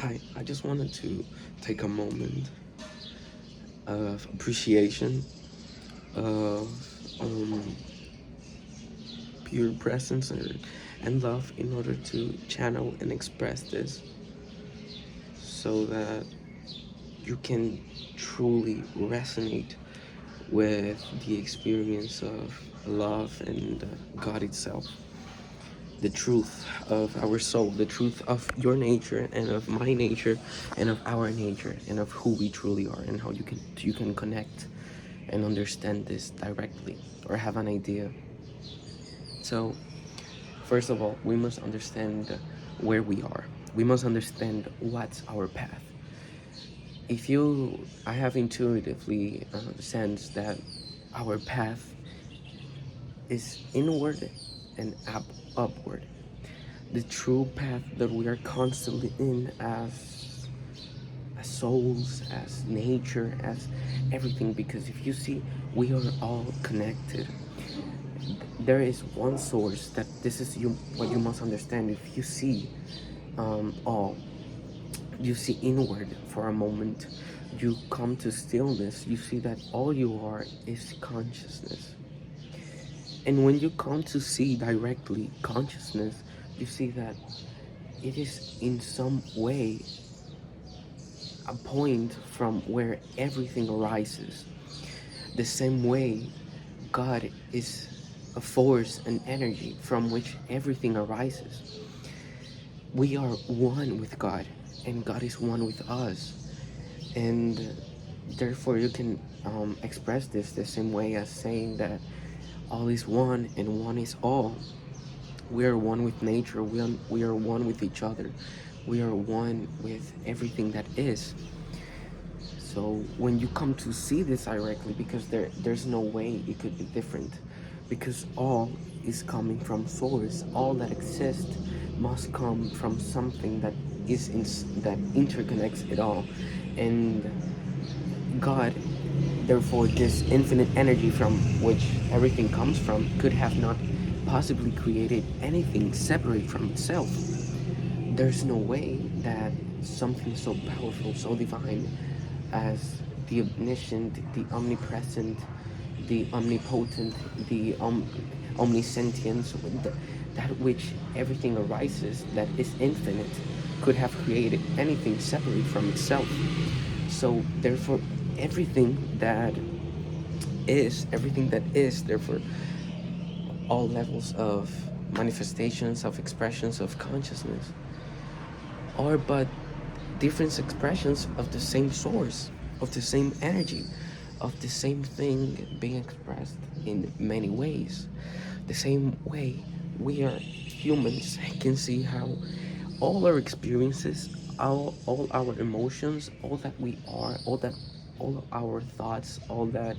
Hi, I just wanted to take a moment of appreciation, of pure presence and love in order to channel and express this so that you can truly resonate with the experience of love and God itself. The truth of our soul, the truth of your nature and of my nature and of our nature and of who we truly are and how you can connect and understand this directly or have an idea. So, first of all, we must understand where we are. We must understand what's our path. I have intuitively sensed that our path is inward and upward. The true path that we are constantly in as souls, as nature, as everything. Because if you see, we are all connected. There is one source that this is what you must understand. If you see all, you see inward for a moment, you come to stillness, you see that all you are is consciousness. And when you come to see directly consciousness, you see that it is in some way a point from where everything arises. The same way God is a force and energy from which everything arises. We are one with God, and God is one with us. And therefore, you can express this the same way as saying that all is one and one is all. We are one with nature, we are one with each other, we are one with everything that is. So when you come to see this directly, because there's no way it could be different, because all is coming from source, all that exists must come from something that that interconnects it all. And God, therefore, this infinite energy from which everything comes from, could have not possibly created anything separate from itself. There's no way that something so powerful, so divine as the omniscient, the omnipresent, the omnipotent, the omniscience, that which everything arises, that is infinite, could have created anything separate from itself. So therefore, everything that therefore, all levels of manifestations, of expressions of consciousness, are but different expressions of the same source, of the same energy, of the same thing being expressed in many ways. The same way we are humans can see how all our experiences, all our emotions, all that we are, all of our thoughts, all that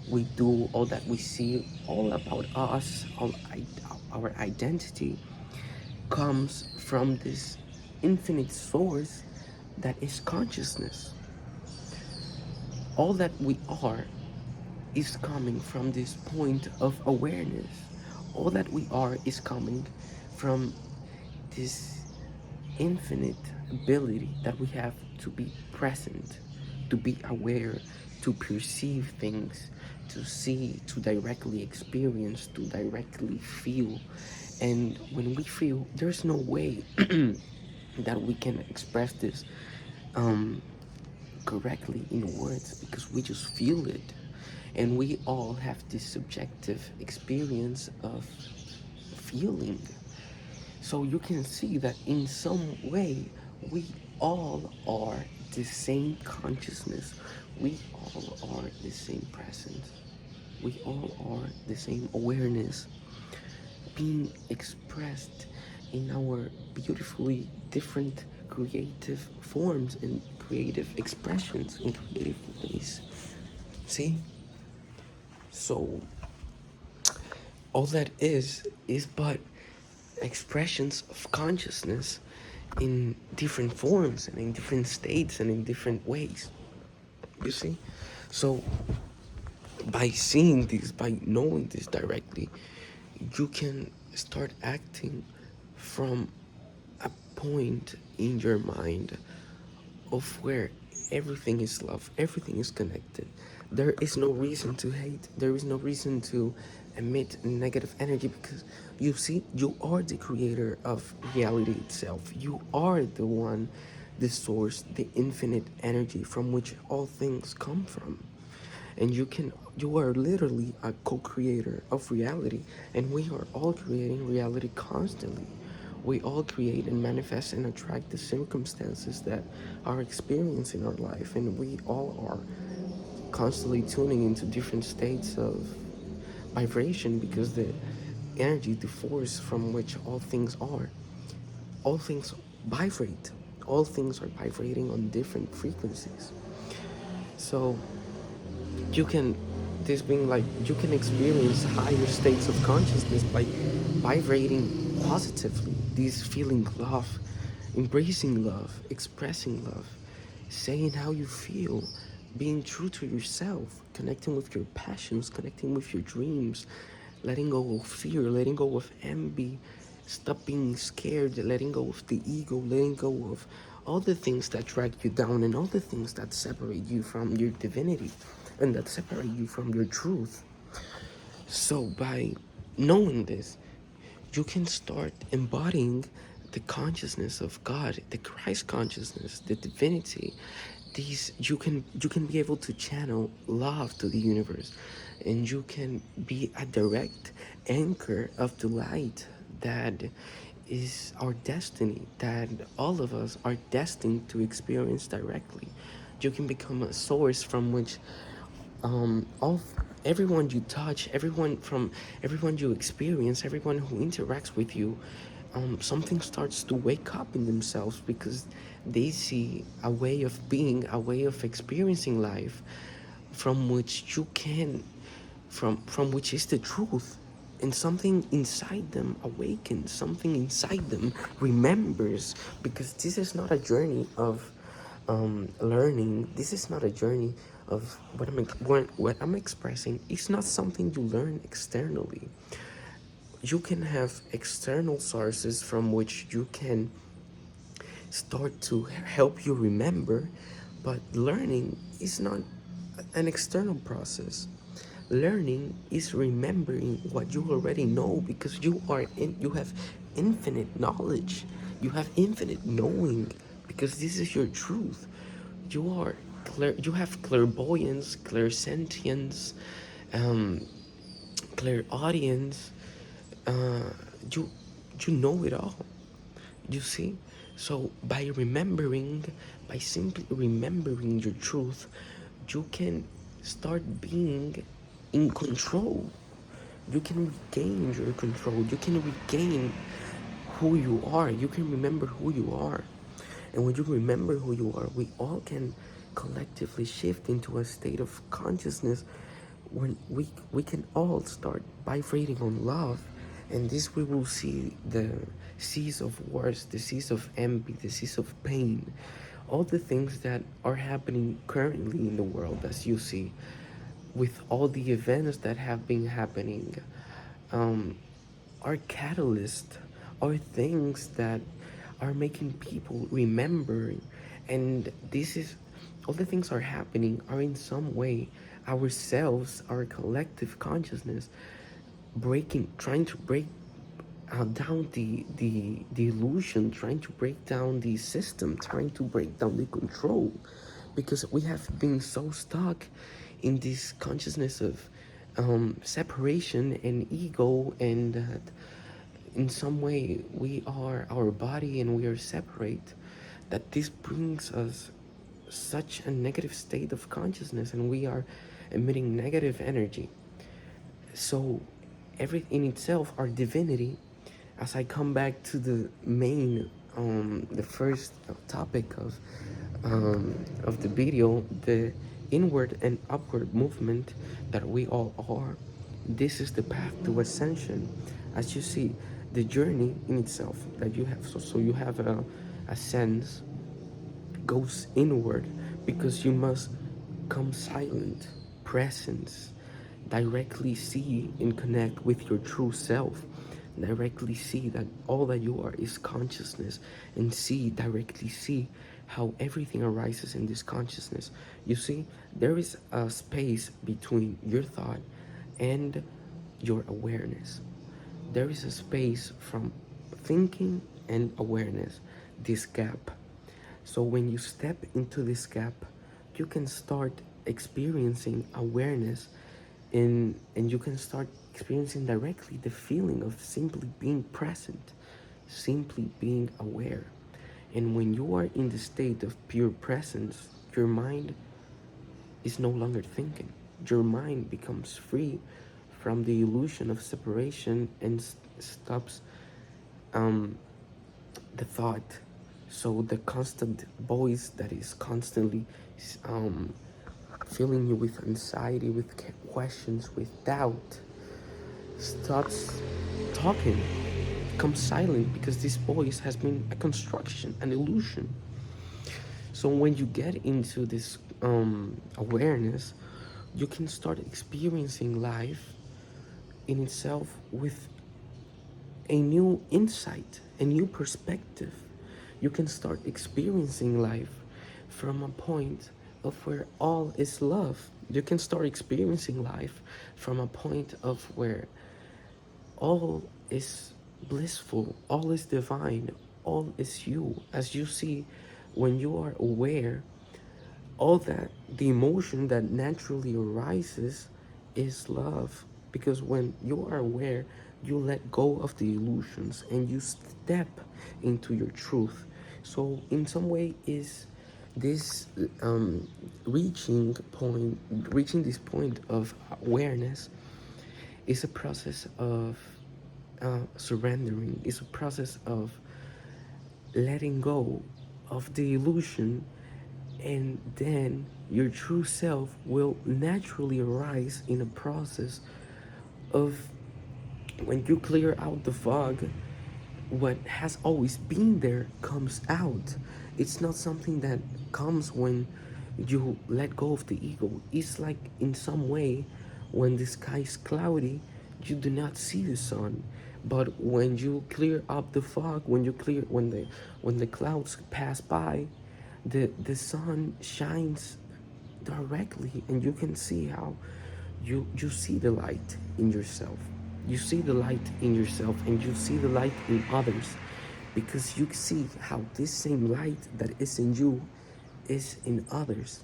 we do, all that we see, all about us, our identity comes from this infinite source that is consciousness. All that we are is coming from this point of awareness. All that we are is coming from this infinite ability that we have to be present, to be aware, to perceive things, to see, to directly experience, to directly feel. And when we feel, there's no way that we can express this um, correctly in words, because we just feel it. And we all have this subjective experience of feeling. So you can see that in some way, we all are the same consciousness. We all are the same presence. We all are the same awareness being expressed in our beautifully different creative forms and creative expressions in creative ways. See? So all that is but expressions of consciousness in different forms and in different states and in different ways. You see? So by seeing this, by knowing this directly, you can start acting from a point in your mind of where everything is love, everything is connected. There is no reason to hate, there is no reason to emit negative energy, because you see, you are the creator of reality itself. You are the one, the source, the infinite energy from which all things come from. And you are literally a co-creator of reality, and we are all creating reality constantly. We all create and manifest and attract the circumstances that are experienced in our life, and we all are constantly tuning into different states of vibration, because the energy, the force from which all things vibrate, all things are vibrating on different frequencies. So you can, this being like, you can experience higher states of consciousness by vibrating positively, this feeling love, embracing love, expressing love, saying how you feel, being true to yourself, connecting with your passions, connecting with your dreams, letting go of fear, letting go of envy, stop being scared, letting go of the ego, letting go of all the things that drag you down and all the things that separate you from your divinity and that separate you from your truth. So by knowing this, you can start embodying the consciousness of God, the Christ consciousness, the divinity. These, you can be able to channel love to the universe, and you can be a direct anchor of the light that is our destiny, that all of us are destined to experience directly. You can become a source from which all everyone you touch, everyone you experience, everyone who interacts with you, something starts to wake up in themselves, because they see a way of being, a way of experiencing life, from which you can, from which is the truth. And something inside them awakens, something inside them remembers, because this is not a journey of learning. This is not a journey of what I'm expressing. It's not something you learn externally. You can have external sources from which you can start to help you remember, but learning is not an external process. Learning is remembering what you already know, because you have infinite knowledge. You have infinite knowing, because this is your truth. You have clairvoyance, clairsentience, um, clairaudience. Uh, you you know it all. You see? So by simply remembering your truth, you can start being in control. You can regain your control. You can regain who you are. You can remember who you are. And when you remember who you are, we all can collectively shift into a state of consciousness when we can all start vibrating on love. And this, we will see the seas of wars, the seas of envy, the seas of pain, all the things that are happening currently in the world, as you see, with all the events that have been happening, um, are catalysts, are things that are making people remember. And this is, all the things are happening are in some way ourselves, our collective consciousness, trying to break down the illusion, trying to break down the system, trying to break down the control, because we have been so stuck in this consciousness of separation and ego, and that in some way we are our body and we are separate, that this brings us such a negative state of consciousness, and we are emitting negative energy. So every in itself, our divinity, as I come back to the main, the first topic of the video, the inward and upward movement that we all are, this is the path to ascension. As you see, the journey in itself that you have, so you have a sense goes inward, because you must come silent, presence, directly see and connect with your true self. directly see that all that you are is consciousness, and directly see how everything arises in this consciousness. You see, there is a space between your thought and your awareness. There is a space from thinking and awareness, this gap. So when you step into this gap, you can start experiencing awareness, and you can start experiencing directly the feeling of simply being present, simply being aware. And when you are in the state of pure presence, your mind is no longer thinking. Your mind becomes free from the illusion of separation and stops um, the thought. So the constant voice that is constantly um, filling you with anxiety, with questions, with doubt, stops talking, becomes silent, because this voice has been a construction, an illusion. So when you get into this awareness, you can start experiencing life in itself with a new insight, a new perspective. You can start experiencing life from a point of where all is love. You can start experiencing life from a point of where all is blissful, all is divine, all is you. As you see, when you are aware, all that the emotion that naturally arises is love, because when you are aware, you let go of the illusions and you step into your truth. So in some way is this reaching this point of awareness is a process of surrendering, is a process of letting go of the illusion, and then your true self will naturally arise in a process of, when you clear out the fog, what has always been there comes out. It's not something that comes when you let go of the ego. It's like, in some way, when the sky is cloudy, you do not see the sun. But when you clear up the fog, when the clouds pass by, the sun shines directly, and you can see how you see the light in yourself. You see the light in yourself, and you see the light in others, because you see how this same light that is in you is in others.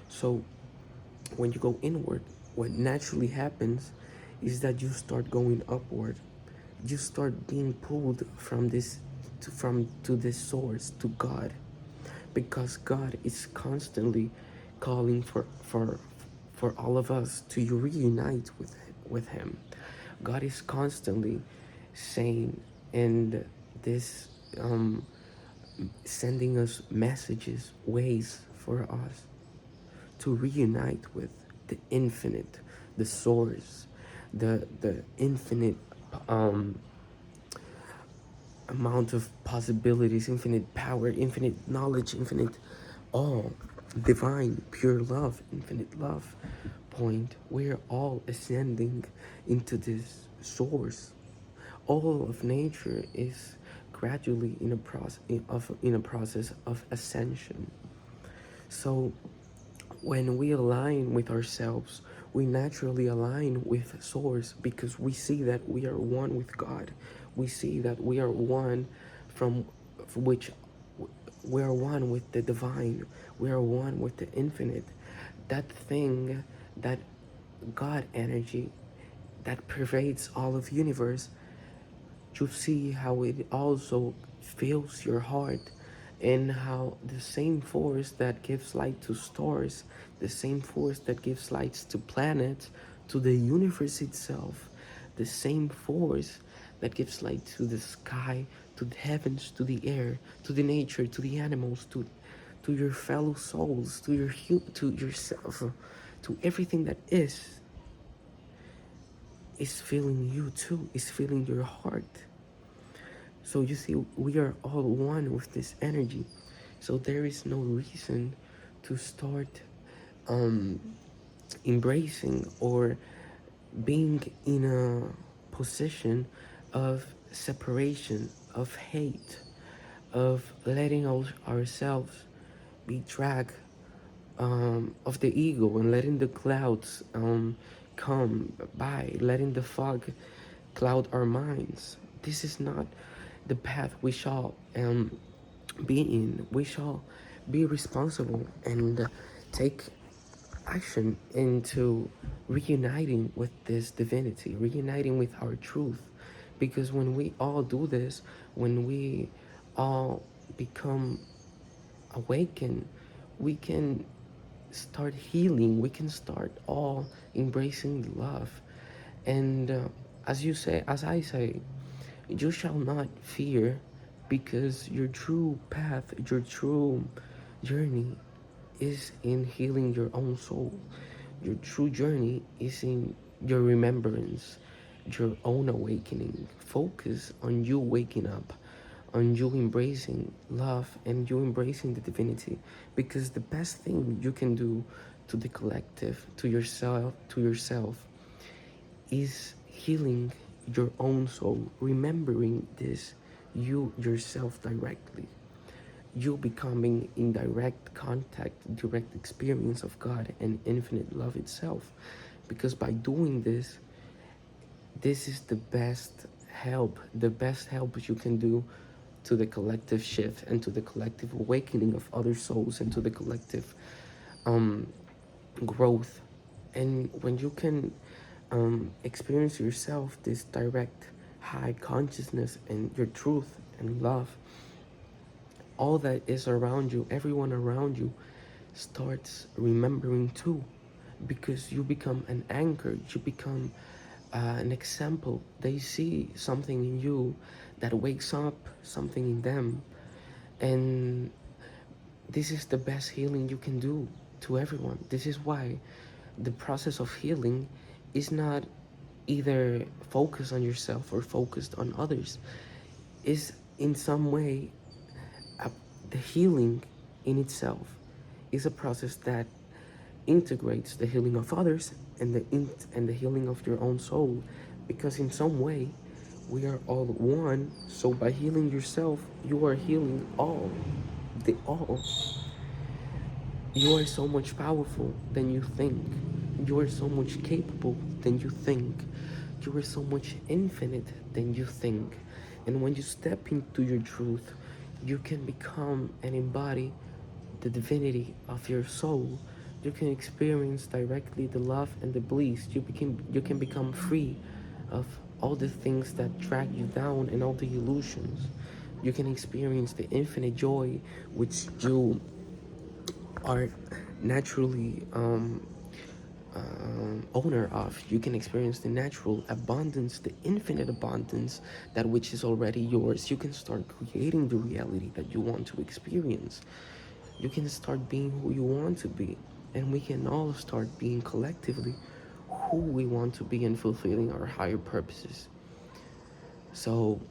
So when you go inward, what naturally happens is that you start going upward. You start being pulled from to this source, to God, because God is constantly calling for all of us to reunite with Him. God is constantly saying, and this sending us messages, ways for us to reunite with the infinite, the source, the infinite um, amount of possibilities, infinite power, infinite knowledge, infinite all, divine, pure love, infinite love point. We're all ascending into this source. All of nature is gradually in a process of ascension. So when we align with ourselves, we naturally align with source, because we see that we are one with God. We see that we are one from which we are one with the divine. We are one with the infinite. That thing, that God energy that pervades all of universe, you see how it also fills your heart, and how the same force that gives light to stars, the same force that gives lights to planets, to the universe itself, the same force that gives light to the sky, to the heavens, to the air, to the nature, to the animals, to your fellow souls, to yourself, to everything that is feeling you too, is feeling your heart. So you see, we are all one with this energy. So there is no reason to start embracing or being in a position of separation, of hate, of letting ourselves be dragged of the ego, and letting the clouds come by, letting the fog cloud our minds. This is not the path we shall be in. We shall be responsible and take action into reuniting with this divinity, reuniting with our truth. Because when we all do this, when we all become awakened, we can start healing, we can start all embracing love. And as you say, as I say, you shall not fear, because your true path, your true journey is in healing your own soul. Your true journey is in your remembrance, your own awakening. Focus on you waking up, on you embracing love and you embracing the divinity. Because the best thing you can do to the collective, to yourself, is healing your own soul, remembering this, you yourself directly, you becoming in direct contact, direct experience of God and infinite love itself. Because by doing this, this is the best help you can do to the collective shift and to the collective awakening of other souls and to the collective um, growth. And when you can experience yourself this direct high consciousness and your truth and love, all that is around you, everyone around you, starts remembering too, because you become an anchor, you become an example. They see something in you that wakes up something in them, and this is the best healing you can do to everyone. This is why the process of healing is not either focused on yourself or focused on others. Is in some way the healing in itself is a process that integrates the healing of others and the healing of your own soul, because in some way we are all one. So by healing yourself, you are healing all, the all. You are so much powerful than you think. You are so much capable than you think. You are so much infinite than you think. And when you step into your truth, you can become and embody the divinity of your soul. You can experience directly the love and the bliss. You can become free of all the things that drag you down and all the illusions. You can experience the infinite joy which you are naturally owner of. You can experience the natural abundance, the infinite abundance, that which is already yours. You can start creating the reality that you want to experience. You can start being who you want to be, and we can all start being collectively who we want to be and fulfilling our higher purposes. So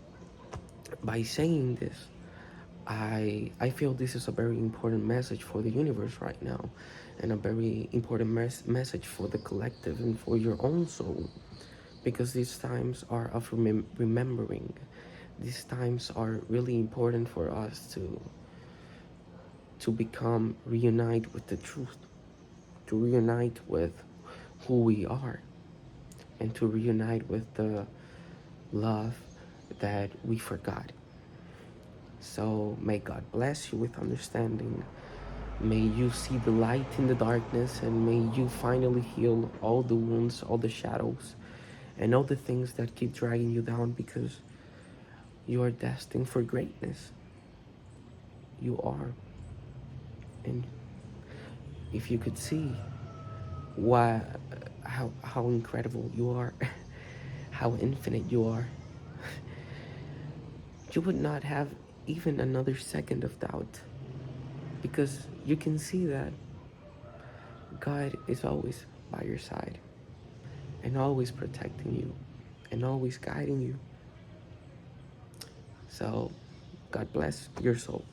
by saying this, I feel this is a very important message for the universe right now, and a very important message for the collective and for your own soul, because these times are of remembering. These times are really important for us to become reunite with the truth, to reunite with who we are, and to reunite with the love that we forgot. So may God bless you with understanding. May you see the light in the darkness, and may you finally heal all the wounds, all the shadows, and all the things that keep dragging you down, because you are destined for greatness. You are. And if you could see why, how incredible you are, how infinite you are, you would not have even another second of doubt, because you can see that God is always by your side and always protecting you and always guiding you. So God bless your soul.